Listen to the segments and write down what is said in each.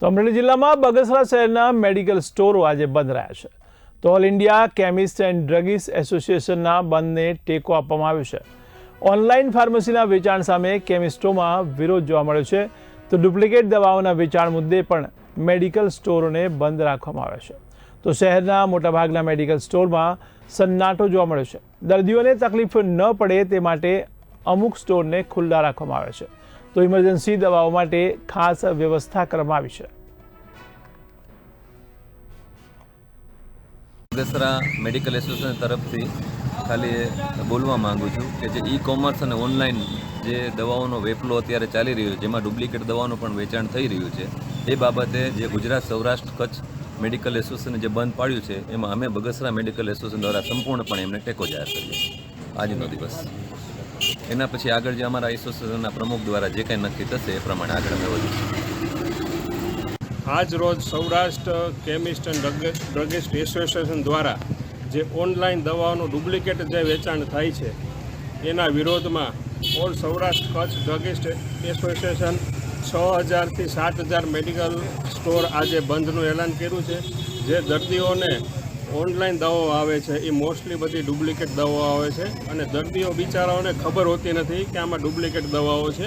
તો અમરેલી જિલ્લામાં બગસરા શહેરના મેડિકલ સ્ટોરો આજે બંધ રહ્યા છે. તો all India chemist and druggist એસોસિએશનના બંધને ટેકો આપવામાં આવ્યો છે. ઓનલાઈન ફાર્મસીના વેચાણ સામે કેમિસ્ટોમાં વિરોધ જોવા મળ્યો છે. તો ડુપ્લિકેટ દવાઓના વેચાણ મુદ્દે પણ મેડિકલ સ્ટોરોને બંધ રાખવામાં આવ્યા છે. તો શહેરના મોટાભાગના મેડિકલ સ્ટોરમાં સન્નાટો જોવા મળ્યો છે. દર્દીઓને તકલીફ ન પડે તે માટે અમુક સ્ટોરને ખુલ્લા રાખવામાં આવે છે. તો ઇમરજન્સી દવાઓ માટે ખાસ વ્યવસ્થા કરવામાં આવી છે. બગસરા મેડિકલ એસોસિએશન તરફથી ખાલી બોલવા માંગુ છું કે જે ઈ કોમર્સ અને ઓનલાઈન જે દવાઓનો વેપલો અત્યારે ચાલી રહ્યો છે, જેમાં ડુપ્લિકેટ દવાનું પણ વેચાણ થઈ રહ્યું છે, એ બાબતે જે ગુજરાત સૌરાષ્ટ્ર કચ્છ મેડિકલ એસોસિએશને જે બંધ પાડ્યું છે, એમાં અમે બગસરા મેડિકલ એસોસિએશન દ્વારા સંપૂર્ણપણે એમને ટેકો જાહેર કરીએ આજનો દિવસ. એના પછી આગળ જે અમારા એસોસિએશનના પ્રમુખ દ્વારા જે કંઈ નક્કી થશે એ પ્રમાણે આગળ અમે વધીશું. આજ રોજ Saurashtra chemist and druggist association દ્વારા જે ઓનલાઈન દવાઓનું ડુપ્લિકેટ જે વેચાણ થાય છે એના વિરોધમાં all Saurashtra Kutch druggist association 6000થી 7000 મેડિકલ સ્ટોર આજે બંધનું એલાન કર્યું છે. જે દર્દીઓને ઓનલાઈન દવાઓ આવે છે એ મોસ્ટલી બધી ડુપ્લિકેટ દવાઓ આવે છે અને દર્દીઓ બિચારાઓને ખબર હોતી નથી કે આમાં ડુપ્લિકેટ દવાઓ છે.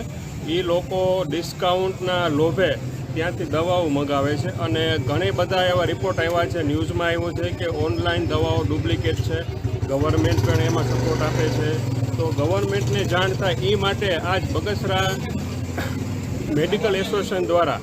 એ લોકો ડિસ્કાઉન્ટના લોભે ત્યાંથી દવાઓ મંગાવે છે અને ઘણી બધા એવા રિપોર્ટ આવ્યા છે, ન્યૂઝમાં આવ્યું છે કે ઓનલાઈન દવાઓ ડુપ્લિકેટ છે. ગવર્મેન્ટ પણ એમાં સપોર્ટ આપે છે. તો ગવર્મેન્ટને જાણ થાય એ માટે આજ બગસરા મેડિકલ એસોસિએશન દ્વારા